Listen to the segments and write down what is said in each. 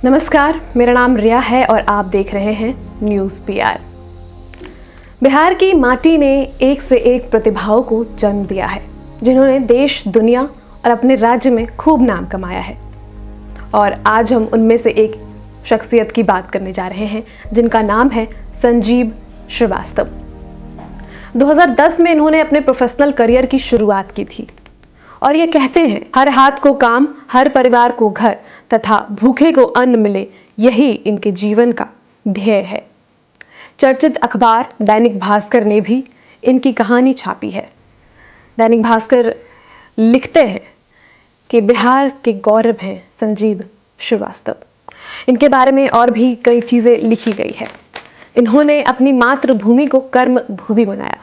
नमस्कार, मेरा नाम रिया है और आप देख रहे हैं न्यूज़ पीआर। बिहार की माटी ने एक से एक प्रतिभाओं को जन्म दिया है, जिन्होंने देश, दुनिया और अपने राज्य में खूब नाम कमाया है। और आज हम उनमें से एक शख्सियत की बात करने जा रहे हैं, जिनका नाम है संजीव श्रीवास्तव। 2010 में इन्होंने अपने प्रोफेशनल करियर की शुरुआत की थी और ये कहते हैं, हर हाथ को काम, हर परिवार को घर तथा भूखे को अन्न मिले, यही इनके जीवन का ध्येय है। चर्चित अखबार दैनिक भास्कर ने भी इनकी कहानी छापी है। दैनिक भास्कर लिखते हैं कि बिहार के गौरव हैं संजीव श्रीवास्तव। इनके बारे में और भी कई चीज़ें लिखी गई है। इन्होंने अपनी मातृभूमि को कर्म भूमि बनाया।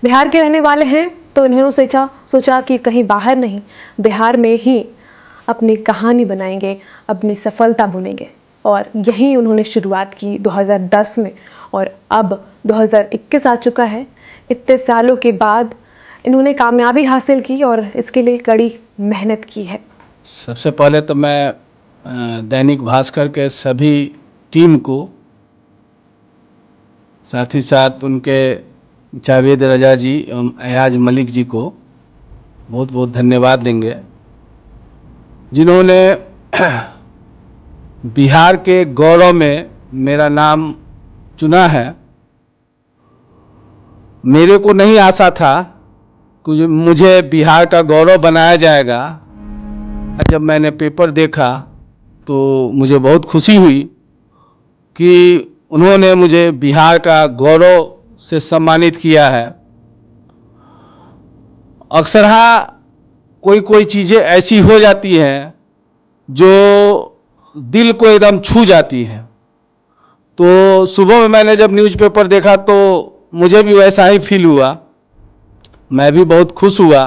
बिहार के रहने वाले हैं तो इन्होंने सोचा कि कहीं बाहर नहीं, बिहार में ही अपनी कहानी बनाएंगे, अपनी सफलता बुनेंगे। और यही उन्होंने शुरुआत की 2010 में और अब 2021 आ चुका है। इतने सालों के बाद इन्होंने कामयाबी हासिल की और इसके लिए कड़ी मेहनत की है। सबसे पहले तो मैं दैनिक भास्कर के सभी टीम को, साथ ही साथ उनके जावेद रजा जी एवं अयाज मलिक जी को बहुत बहुत धन्यवाद देंगे, जिन्होंने बिहार के गौरव में मेरा नाम चुना है। मेरे को नहीं आशा था कि मुझे बिहार का गौरव बनाया जाएगा। जब मैंने पेपर देखा तो मुझे बहुत खुशी हुई कि उन्होंने मुझे बिहार का गौरव से सम्मानित किया है। अक्सर कोई चीज़ें ऐसी हो जाती हैं जो दिल को एकदम छू जाती हैं। तो सुबह में मैंने जब न्यूज़पेपर देखा तो मुझे भी वैसा ही फील हुआ। मैं भी बहुत खुश हुआ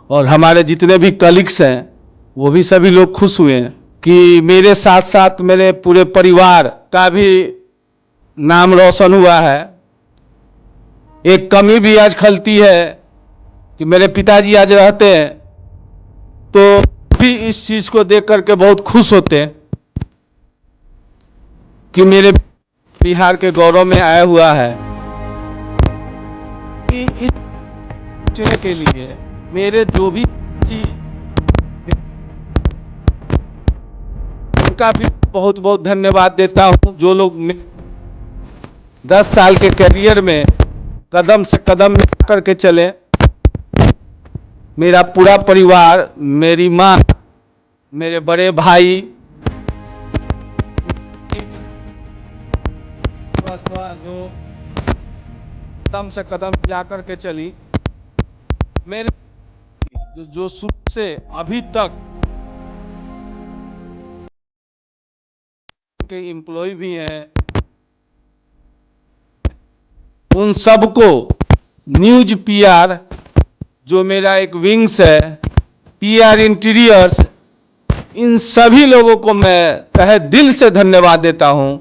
और हमारे जितने भी कलीग्स हैं वो भी सभी लोग खुश हुए हैं कि मेरे साथ साथ मेरे पूरे परिवार का भी नाम रोशन हुआ है। एक कमी भी आज खलती है कि मेरे पिताजी आज रहते हैं तो भी इस चीज़ को देख करके बहुत खुश होते हैं कि मेरे बिहार के गौरव में आया हुआ है। कि इस के लिए मेरे जो भी उनका भी बहुत बहुत धन्यवाद देता हूं, जो लोग 10 साल के करियर में कदम से कदम मिला करके चले। मेरा पूरा परिवार, मेरी माँ, मेरे बड़े भाई, जो कदम से कदम मिला करके चली। मेरे जो शुरू से अभी तक के एम्प्लॉय भी हैं, उन सबको न्यूज़ पीआर, जो मेरा एक विंग्स है, पीआर इंटीरियर्स, इन सभी लोगों को मैं तहे दिल से धन्यवाद देता हूं,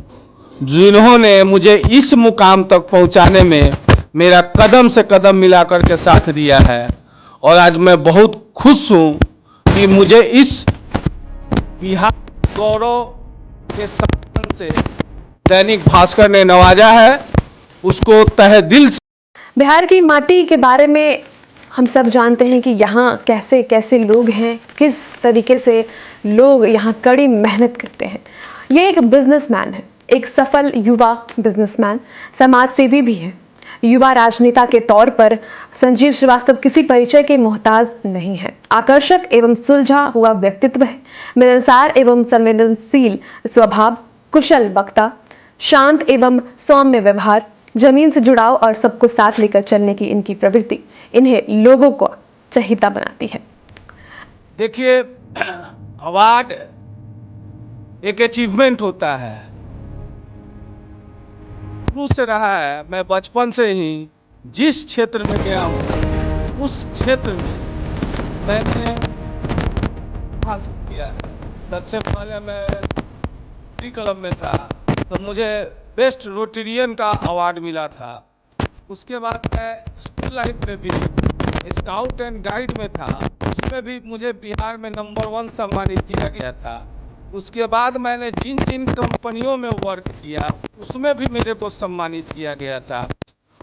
जिन्होंने मुझे इस मुकाम तक पहुंचाने में मेरा कदम से कदम मिलाकर के साथ दिया है। और आज मैं बहुत खुश हूं कि मुझे इस बिहार गौरव के सम्मान से दैनिक भास्कर ने नवाजा है, उसको तहे दिल से। बिहार की माटी के बारे में हम सब जानते हैं कि यहाँ कैसे कैसे लोग हैं, किस तरीके से लोग यहाँ कड़ी मेहनत करते हैं। ये एक बिजनेसमैन है, एक सफल युवा बिजनेसमैन, समाज सेवी भी है। युवा राजनेता के तौर पर संजीव श्रीवास्तव किसी परिचय के मोहताज नहीं है। आकर्षक एवं सुलझा हुआ व्यक्तित्व है, मिलनसार एवं संवेदनशील स्वभाव, कुशल वक्ता, शांत एवं सौम्य व्यवहार, जमीन से जुड़ाव और सबको साथ लेकर चलने की इनकी प्रवृत्ति इन्हें लोगों को चहेता बनाती है। देखिए, अवार्ड एक अचीवमेंट होता है, शुरू से रहा है। मैं बचपन से ही जिस क्षेत्र में गया हूँ उस क्षेत्र में मैंने हासिल किया है। सबसे पहले मैं रोटरी क्लब में था तो मुझे बेस्ट रोटेरियन का अवार्ड मिला था। उसके बाद मैं स्कूल लाइफ में भी स्काउट एंड गाइड में था, उसमें भी मुझे बिहार में नंबर 1 सम्मानित किया गया था। उसके बाद मैंने जिन जिन कंपनियों में वर्क किया उसमें भी मेरे को सम्मानित किया गया था।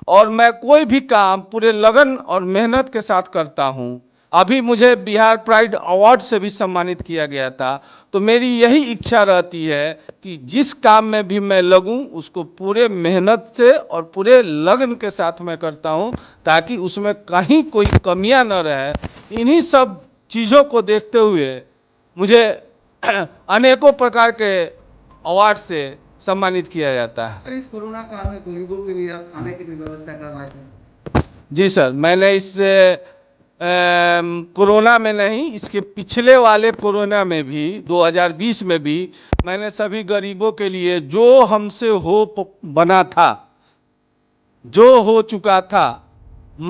और मैं कोई भी काम पूरे लगन और मेहनत के साथ करता हूँ। अभी मुझे बिहार प्राइड अवार्ड से भी सम्मानित किया गया था। तो मेरी यही इच्छा रहती है कि जिस काम में भी मैं लगूं उसको पूरे मेहनत से और पूरे लगन के साथ मैं करता हूं, ताकि उसमें कहीं कोई कमियां न रहे। इन्हीं सब चीज़ों को देखते हुए मुझे अनेकों प्रकार के अवार्ड से सम्मानित किया जाता है। सर, इस कोरोना काल में गरीबों के लिए आप खाने की भी व्यवस्था करवाए थे। जी सर, मैंने इस कोरोना में नहीं, इसके पिछले वाले कोरोना में भी 2020 में भी मैंने सभी गरीबों के लिए जो हमसे बना था, जो हो चुका था,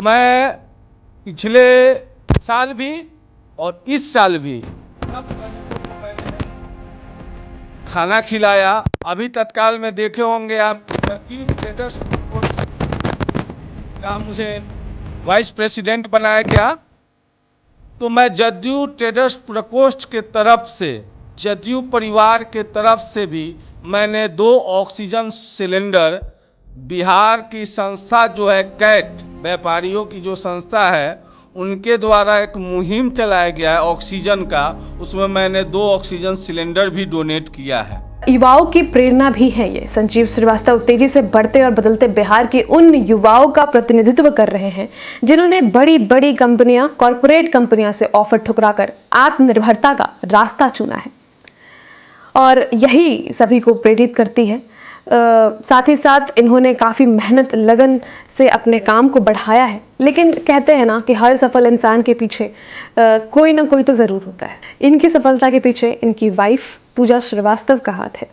मैं पिछले साल भी और इस साल भी सब गरीबों को मैंने खाना खिलाया। अभी तत्काल में देखे होंगे आप, स्टेटस का मुझे वाइस प्रेसिडेंट बनाया गया। तो मैं जदयू ट्रेडर्स प्रकोष्ठ के तरफ से, जदयू परिवार के तरफ से भी मैंने 2 ऑक्सीजन सिलेंडर बिहार की संस्था जो है कैट, व्यापारियों की जो संस्था है, उनके द्वारा एक मुहिम चलाया गया है ऑक्सीजन का, उसमें मैंने 2 ऑक्सीजन सिलेंडर भी डोनेट किया है। युवाओं की प्रेरणा भी है ये। संजीव श्रीवास्तव तेजी से बढ़ते और बदलते बिहार के उन युवाओं का प्रतिनिधित्व कर रहे हैं जिन्होंने बड़ी बड़ी कंपनियां, कॉरपोरेट कंपनियां से ऑफर ठुकराकर आत्मनिर्भरता का रास्ता चुना है, और यही सभी को प्रेरित करती है। साथ ही साथ इन्होंने काफ़ी मेहनत लगन से अपने काम को बढ़ाया है। लेकिन कहते हैं ना कि हर सफल इंसान के पीछे कोई ना कोई तो ज़रूर होता है। इनकी सफलता के पीछे इनकी वाइफ पूजा श्रीवास्तव का हाथ है,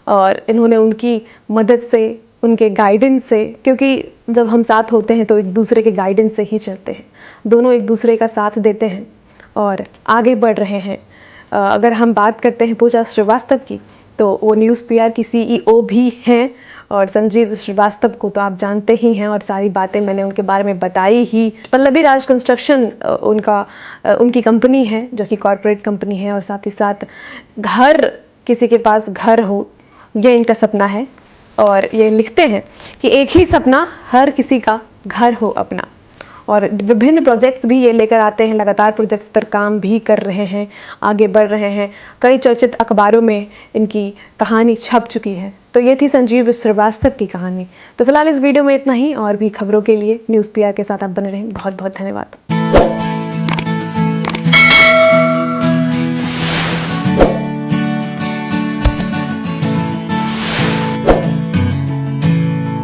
और इन्होंने उनकी मदद से, उनके गाइडेंस से, क्योंकि जब हम साथ होते हैं तो एक दूसरे के गाइडेंस से ही चलते हैं, दोनों एक दूसरे का साथ देते हैं और आगे बढ़ रहे हैं। अगर हम बात करते हैं पूजा श्रीवास्तव की, तो वो न्यूज़ पीआर की सीईओ भी हैं, और संजीव श्रीवास्तव को तो आप जानते ही हैं, और सारी बातें मैंने उनके बारे में बताई ही। पल्लवी राज कंस्ट्रक्शन उनकी कंपनी है, जो कि कॉरपोरेट कंपनी है, और साथ ही साथ घर, किसी के पास घर हो, ये इनका सपना है। और ये लिखते हैं कि एक ही सपना हर किसी का घर हो अपना, और विभिन्न प्रोजेक्ट्स भी ये लेकर आते हैं, लगातार प्रोजेक्ट्स पर काम भी कर रहे हैं, आगे बढ़ रहे हैं। कई चर्चित अखबारों में इनकी कहानी छप चुकी है। तो ये थी संजीव श्रीवास्तव की कहानी। तो फिलहाल इस वीडियो में इतना ही, और भी खबरों के लिए न्यूज़ पीआर के साथ आप बने रहें। बहुत बहुत धन्यवाद।